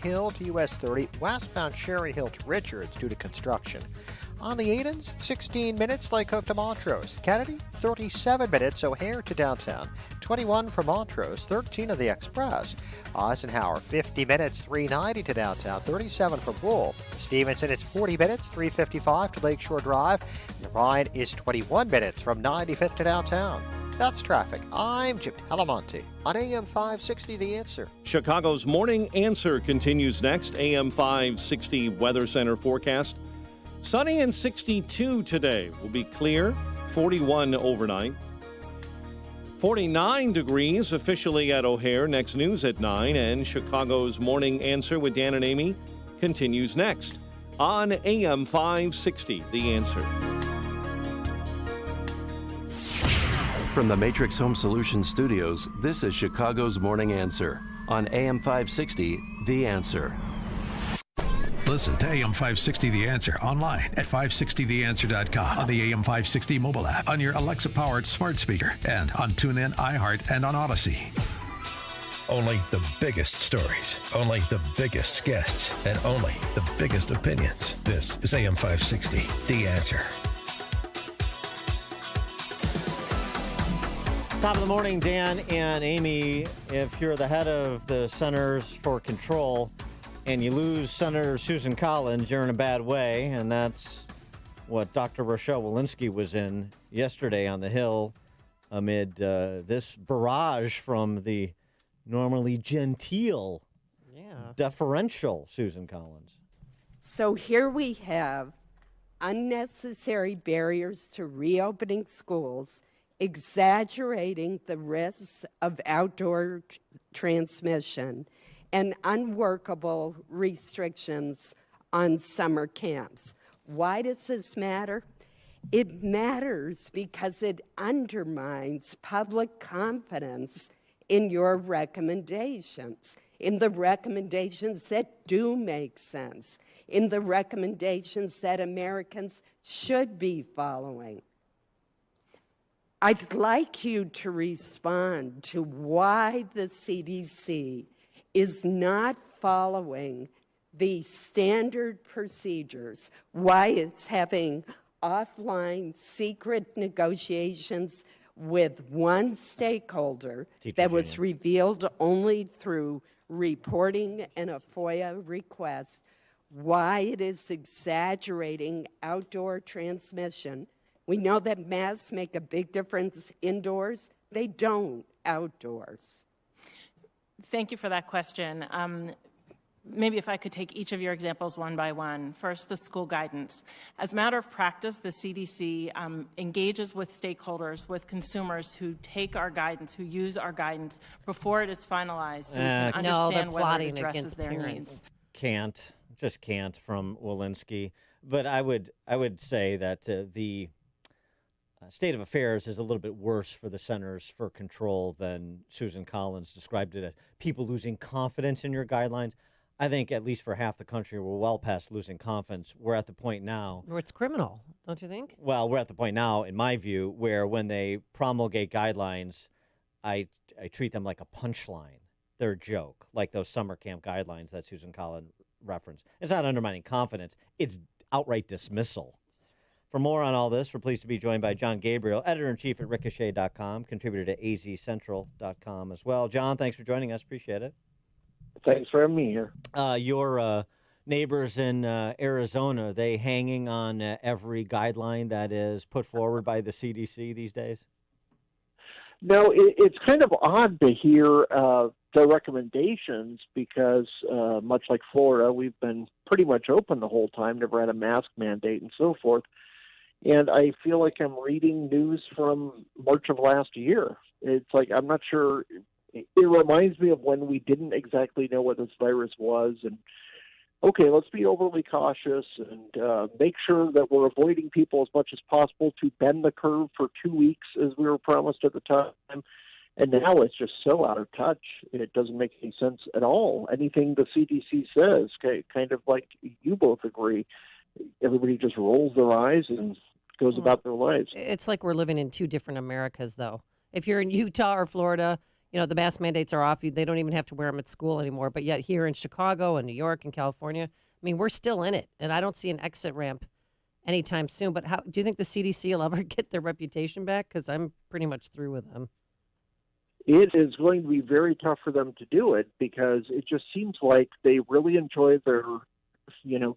Hill to US 30, westbound Cherry Hill to Richards due to construction. On the Aidens, 16 minutes Lake Hook to Montrose. Kennedy, 37 minutes O'Hare to downtown. 21 from Montrose, 13 of the Express. Eisenhower, 50 minutes, 390 to downtown. 37 from Bull. Stevenson, it's 40 minutes, 355 to Lakeshore Drive. And Ryan is 21 minutes from 95th to downtown. That's traffic. I'm Jim Talamonte on AM 560 The Answer. Chicago's Morning Answer continues next. AM 560 Weather Center forecast. Sunny and 62 today. Will be clear. 41 overnight. 49 degrees officially at O'Hare. Next news at 9. And Chicago's Morning Answer with Dan and Amy continues next on AM 560 The Answer. From the Matrix Home Solutions studios, this is Chicago's Morning Answer on AM 560, The Answer. Listen to AM 560 The Answer online at 560theanswer.com, on the AM 560 mobile app, on your Alexa-powered smart speaker, and on TuneIn, iHeart, and on Odyssey. Only the biggest stories, only the biggest guests, and only the biggest opinions. This is AM 560 The Answer. Top of the morning, Dan and Amy. If you're the head of the Centers for Control and you lose Senator Susan Collins, you're in a bad way. And that's what Dr. Rochelle Walensky was in yesterday on the Hill amid this barrage from the normally genteel, deferential Susan Collins. So here we have unnecessary barriers to reopening schools, exaggerating the risks of outdoor transmission, and unworkable restrictions on summer camps. Why does this matter? It matters because it undermines public confidence in your recommendations, in the recommendations that do make sense, in the recommendations that Americans should be following. I'd like you to respond to why the CDC is not following the standard procedures, why it's having offline secret negotiations with one stakeholder that was revealed only through reporting and a FOIA request, why it is exaggerating outdoor transmission. We know that masks make a big difference indoors. They don't outdoors. Thank you for that question. Maybe if I could take each of your examples one by one. First, the school guidance. As a matter of practice, the CDC engages with stakeholders, with consumers who take our guidance, who use our guidance before it is finalized, so we can understand whether it addresses their needs. Just can't from Walensky. But I would say that the state of affairs is a little bit worse for the Centers for Control than Susan Collins described it as people losing confidence in your guidelines. I think at least for half the country, we're well past losing confidence. We're at the point now where it's criminal, don't you think? Well, we're at the point now, in my view, where when they promulgate guidelines, I treat them like a punchline. They're a joke, like those summer camp guidelines that Susan Collins referenced. It's not undermining confidence. It's outright dismissal. For more on all this, we're pleased to be joined by John Gabriel, editor-in-chief at Ricochet.com, contributor to azcentral.com as well. John, thanks for joining us. Appreciate it. Thanks for having me here. Your neighbors in Arizona, they hanging on every guideline that is put forward by the CDC these days? No, it's kind of odd to hear the recommendations because, much like Florida, we've been pretty much open the whole time, never had a mask mandate and so forth. And I feel like I'm reading news from March of last year. It's like, I'm not sure. It reminds me of when we didn't exactly know what this virus was. And, okay, let's be overly cautious and make sure that we're avoiding people as much as possible to bend the curve for 2 weeks, as we were promised at the time. And now it's just so out of touch. It doesn't make any sense at all. Anything the CDC says, kind of like you both agree, everybody just rolls their eyes and goes about their lives. It's like we're living in two different Americas, though. If you're in Utah or Florida, the mask mandates are off. They don't even have to wear them at school anymore. But yet here in Chicago and New York and California, I mean, we're still in it. And I don't see an exit ramp anytime soon. But how do you think the CDC will ever get their reputation back? Because I'm pretty much through with them. It is going to be very tough for them to do it because it just seems like they really enjoy their,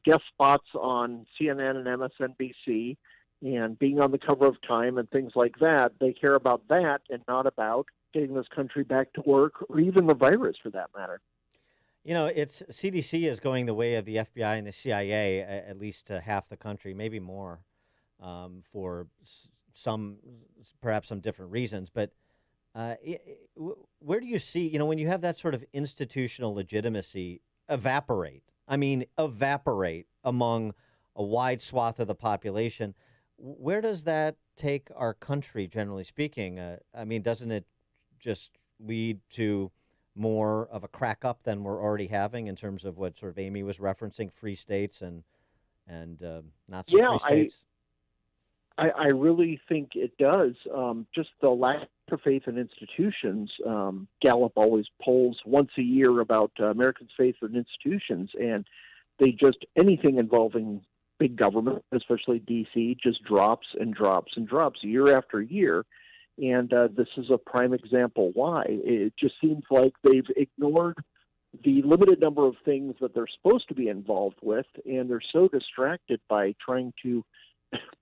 guest spots on CNN and MSNBC and being on the cover of Time and things like that. They care about that and not about getting this country back to work or even the virus for that matter. It's CDC is going the way of the FBI and the CIA, at least to half the country, maybe more, for perhaps some different reasons. But where do you see, when you have that sort of institutional legitimacy evaporate among a wide swath of the population, where does that take our country, generally speaking? Doesn't it just lead to more of a crack up than we're already having in terms of what sort of Amy was referencing, free states and not so free states? I really think it does. Just the lack of faith in institutions. Gallup always polls once a year about Americans' faith in institutions, and anything involving big government, especially D.C., just drops and drops and drops year after year. And this is a prime example why. It just seems like they've ignored the limited number of things that they're supposed to be involved with, and they're so distracted by trying to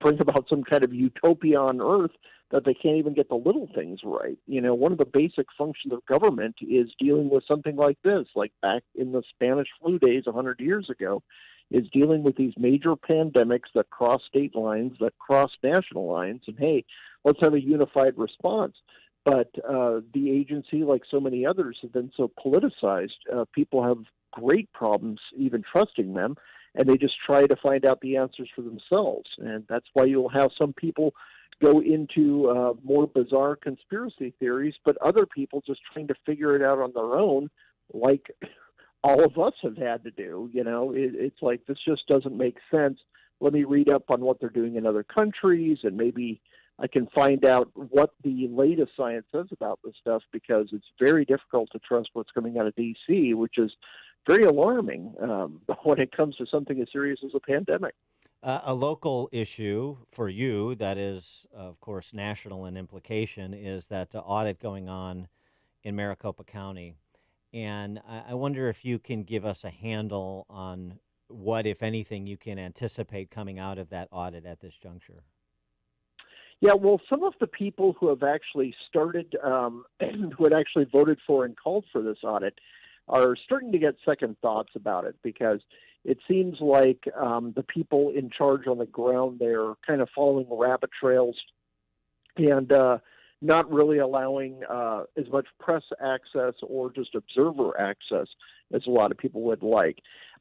bring about some kind of utopia on Earth that they can't even get the little things right. One of the basic functions of government is dealing with something like this, like back in the Spanish flu days 100 years ago, is dealing with these major pandemics that cross state lines, that cross national lines, and hey, let's have a unified response. But the agency, like so many others, have been so politicized. People have great problems even trusting them, and they just try to find out the answers for themselves. And that's why you'll have some people go into more bizarre conspiracy theories, but other people just trying to figure it out on their own, like all of us have had to do. It's like, this just doesn't make sense. Let me read up on what they're doing in other countries, and maybe I can find out what the latest science says about this stuff, because it's very difficult to trust what's coming out of D.C., which is very alarming when it comes to something as serious as a pandemic. A local issue for you that is, of course, national in implication is that audit going on in Maricopa County. And I wonder if you can give us a handle on what, if anything, you can anticipate coming out of that audit at this juncture. Yeah, well, some of the people who have actually started, who had actually voted for and called for this audit, are starting to get second thoughts about it, because it seems like the people in charge on the ground there are kind of following rabbit trails and not really allowing as much press access or just observer access as a lot of people would like.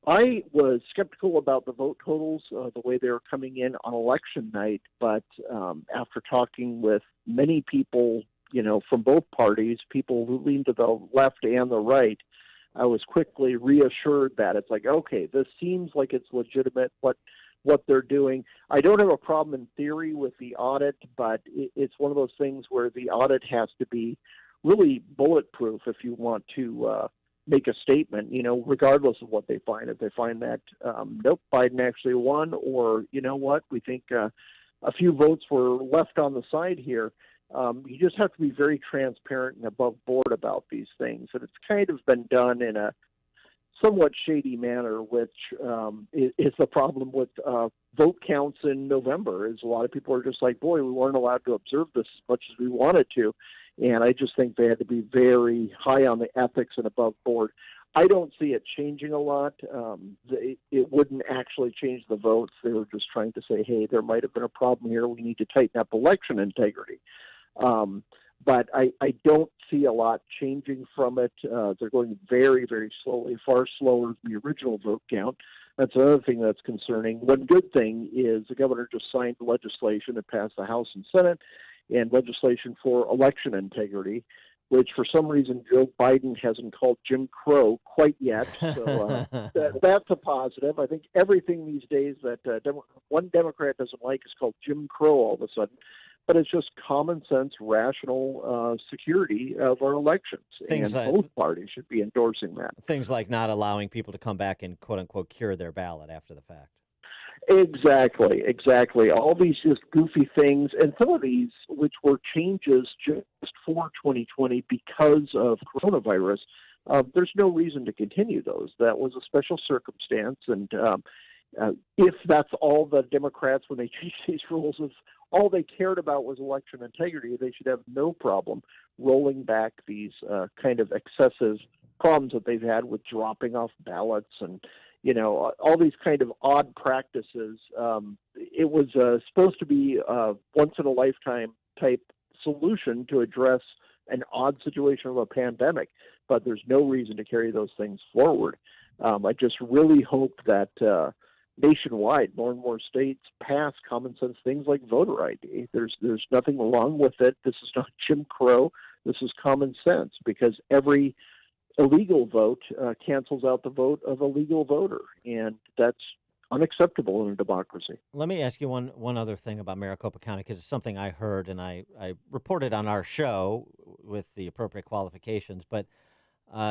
I was skeptical about the vote totals, the way they were coming in on election night, but after talking with many people, from both parties, people who lean to the left and the right, I was quickly reassured that it's like, okay, this seems like it's legitimate, what they're doing. I don't have a problem in theory with the audit, but it's one of those things where the audit has to be really bulletproof if you want to make a statement, regardless of what they find. If they find that, nope, Biden actually won, or, we think a few votes were left on the side here. You just have to be very transparent and above board about these things. And it's kind of been done in a somewhat shady manner, which is the problem with vote counts in November, is a lot of people are just like, boy, we weren't allowed to observe this as much as we wanted to. And I just think they had to be very high on the ethics and above board. I don't see it changing a lot. It wouldn't actually change the votes. They were just trying to say, hey, there might have been a problem here. We need to tighten up election integrity. But I don't see a lot changing from it. They're going very, very slowly, far slower than the original vote count. That's another thing that's concerning. One good thing is the governor just signed legislation that passed the House and Senate, and legislation for election integrity, which for some reason Joe Biden hasn't called Jim Crow quite yet. So that's a positive. I think everything these days that one Democrat doesn't like is called Jim Crow all of a sudden. but it's just common sense, rational security of our elections. Things and like, both parties should be endorsing that. Things like not allowing people to come back and quote unquote cure their ballot after the fact. Exactly. All these just goofy things, and some of these, which were changes just for 2020 because of coronavirus, there's no reason to continue those. That was a special circumstance, and if that's all the Democrats, when they changed these rules, if all they cared about was election integrity, they should have no problem rolling back these kind of excessive problems that they've had with dropping off ballots and all these kind of odd practices. It was supposed to be a once-in-a-lifetime type solution to address an odd situation of a pandemic, but there's no reason to carry those things forward. I just really hope that nationwide, more and more states pass common sense things like voter ID. There's nothing wrong with it. This is not Jim Crow. This is common sense, because every illegal vote cancels out the vote of a legal voter, and that's unacceptable in a democracy. Let me ask you one other thing about Maricopa County, because it's something I heard and I reported on our show with the appropriate qualifications. But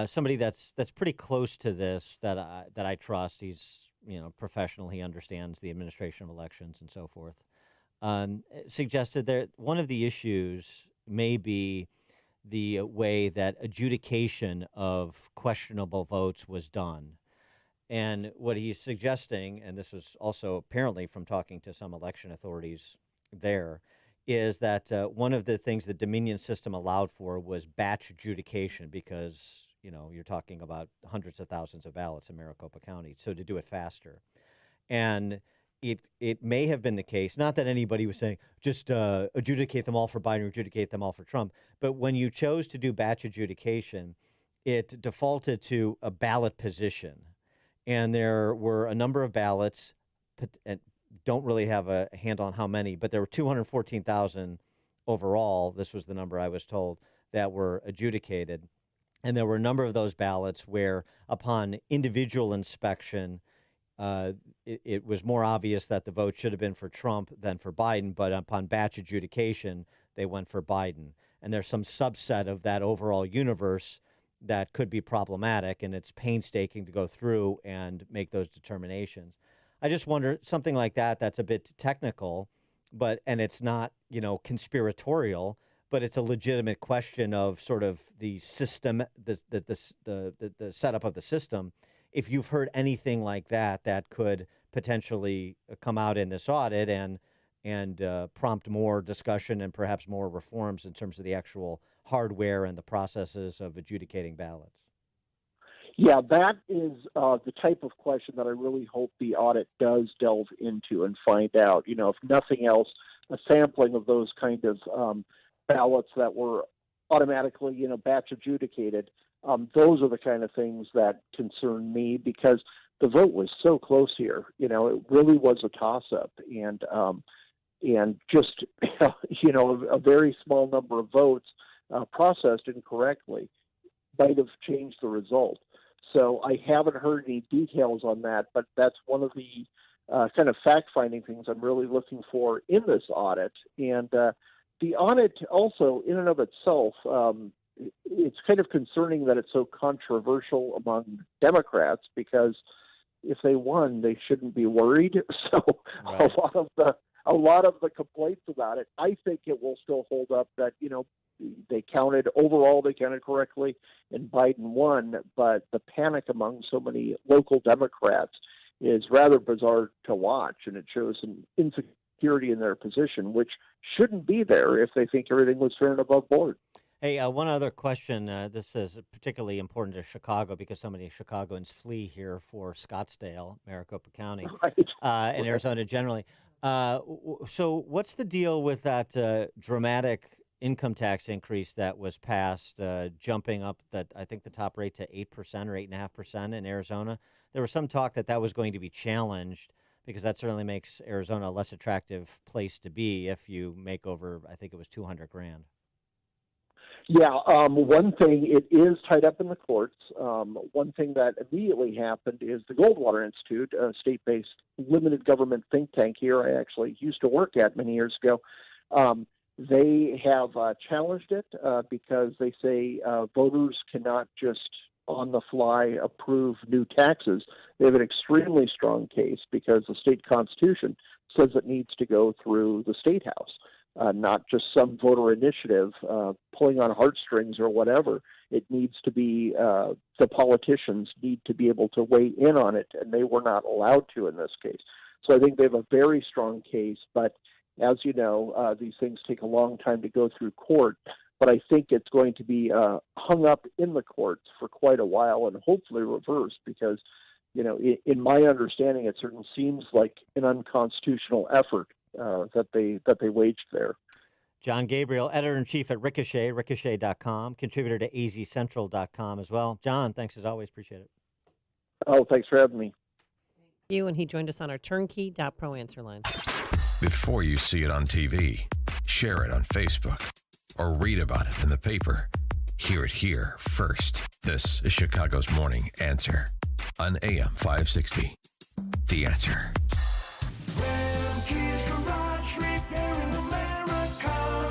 somebody that's pretty close to this that I trust. He's professional. He understands the administration of elections and so forth. Suggested that one of the issues may be the way that adjudication of questionable votes was done. And what he's suggesting, and this was also apparently from talking to some election authorities there, is that one of the things the Dominion system allowed for was batch adjudication, because, you're talking about hundreds of thousands of ballots in Maricopa County, so to do it faster. And it may have been the case, not that anybody was saying just adjudicate them all for Biden or adjudicate them all for Trump, but when you chose to do batch adjudication, it defaulted to a ballot position. And there were a number of ballots, and don't really have a handle on how many, but there were 214,000 overall. This was the number I was told that were adjudicated. And there were a number of those ballots where upon individual inspection, it was more obvious that the vote should have been for Trump than for Biden, but upon batch adjudication, they went for Biden. And there's some subset of that overall universe that could be problematic, and it's painstaking to go through and make those determinations. I just wonder, something like that's a bit technical, and it's not, conspiratorial, but it's a legitimate question of sort of the system, the setup of the system. If you've heard anything like that could potentially come out in this audit and prompt more discussion and perhaps more reforms in terms of the actual hardware and the processes of adjudicating ballots. Yeah, that is the type of question that I really hope the audit does delve into and find out. If nothing else, a sampling of those kind of ballots that were automatically, batch adjudicated. Those are the kind of things that concern me, because the vote was so close here. It really was a toss-up, and just a very small number of votes processed incorrectly might have changed the result. So I haven't heard any details on that, but that's one of the kind of fact-finding things I'm really looking for in this audit. And the audit also, in and of itself, it's kind of concerning that it's so controversial among Democrats, because if they won, they shouldn't be worried. So right. a lot of the complaints about it, I think it will still hold up. That they counted correctly, and Biden won. But the panic among so many local Democrats is rather bizarre to watch, and it shows an insecurity in their position, which shouldn't be there if they think everything was fair and above board. Hey, one other question. This is particularly important to Chicago, because so many Chicagoans flee here for Scottsdale, Maricopa County, right. And Arizona generally. So what's the deal with that dramatic income tax increase that was passed, jumping up I think the top rate to 8% or 8.5% in Arizona? There was some talk that was going to be challenged, because that certainly makes Arizona a less attractive place to be if you make over, I think it was $200,000. Yeah, one thing, it is tied up in the courts. One thing that immediately happened is the Goldwater Institute, a state-based limited government think tank here I actually used to work at many years ago, They have challenged it because they say voters cannot just on the fly approve new taxes. They have an extremely strong case because the state constitution says it needs to go through the state house, not just some voter initiative pulling on heartstrings or whatever. It needs to be the politicians need to be able to weigh in on it, and they were not allowed to in this case. So I think they have a very strong case, but as you know, these things take a long time to go through court, but I think it's going to be hung up in the courts for quite a while and hopefully reversed because, you know, in my understanding, it certainly seems like an unconstitutional effort that they waged there. John Gabriel, editor-in-chief at Ricochet, ricochet.com, contributor to azcentral.com as well. John, thanks as always. Appreciate it. Oh, thanks for having me. You and he joined us on our turnkey.pro answer line. Before you see it on TV, share it on Facebook, or read about it in the paper, hear it here first. This is Chicago's Morning Answer on AM 560. The Answer.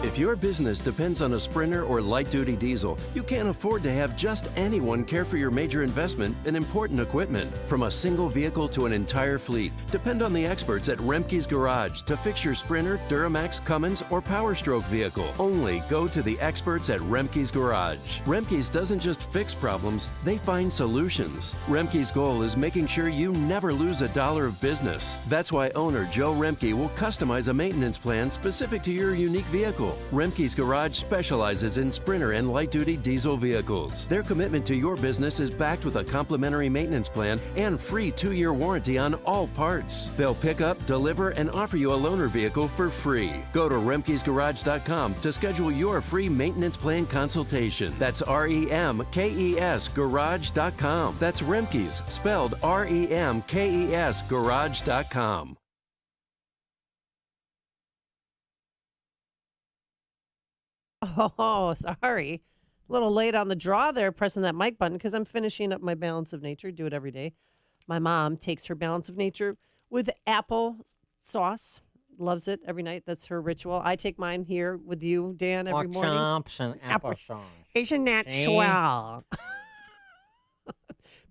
If your business depends on a Sprinter or light-duty diesel, you can't afford to have just anyone care for your major investment and important equipment. From a single vehicle to an entire fleet, depend on the experts at Remke's Garage to fix your Sprinter, Duramax, Cummins, or Power Stroke vehicle. Only go to the experts at Remke's Garage. Remke's doesn't just fix problems, they find solutions. Remke's goal is making sure you never lose a dollar of business. That's why owner Joe Remke will customize a maintenance plan specific to your unique vehicle. Remke's Garage specializes in Sprinter and light-duty diesel vehicles. Their commitment to your business is backed with a complimentary maintenance plan and free 2-year warranty on all parts. They'll pick up, deliver, and offer you a loaner vehicle for free. Go to remkesgarage.com to schedule your free maintenance plan consultation. That's REMKES Garage.com. That's Remke's, spelled REMKES Garage.com. Oh, sorry. A little late on the draw there, pressing that mic button because I'm finishing up my Balance of Nature. Do it every day. My mom takes her Balance of Nature with apple sauce. Loves it every night. That's her ritual. I take mine here with you, Dan, every morning. Chomps and applesauce. Isn't that swell?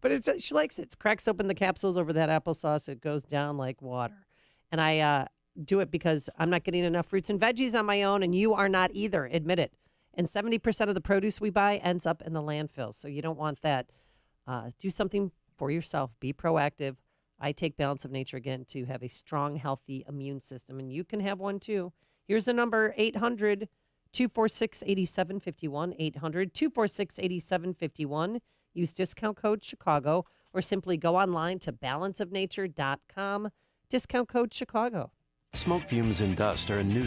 But she likes it. Cracks open the capsules over that applesauce. It goes down like water. And I do it because I'm not getting enough fruits and veggies on my own, and you are not either. Admit it. And 70% of the produce we buy ends up in the landfill. So you don't want that. Do something for yourself. Be proactive. I take Balance of Nature again to have a strong, healthy immune system, and you can have one too. Here's the number, 800-246-8751, 800-246-8751. Use discount code Chicago, or simply go online to balanceofnature.com, discount code Chicago. Smoke fumes and dust are a new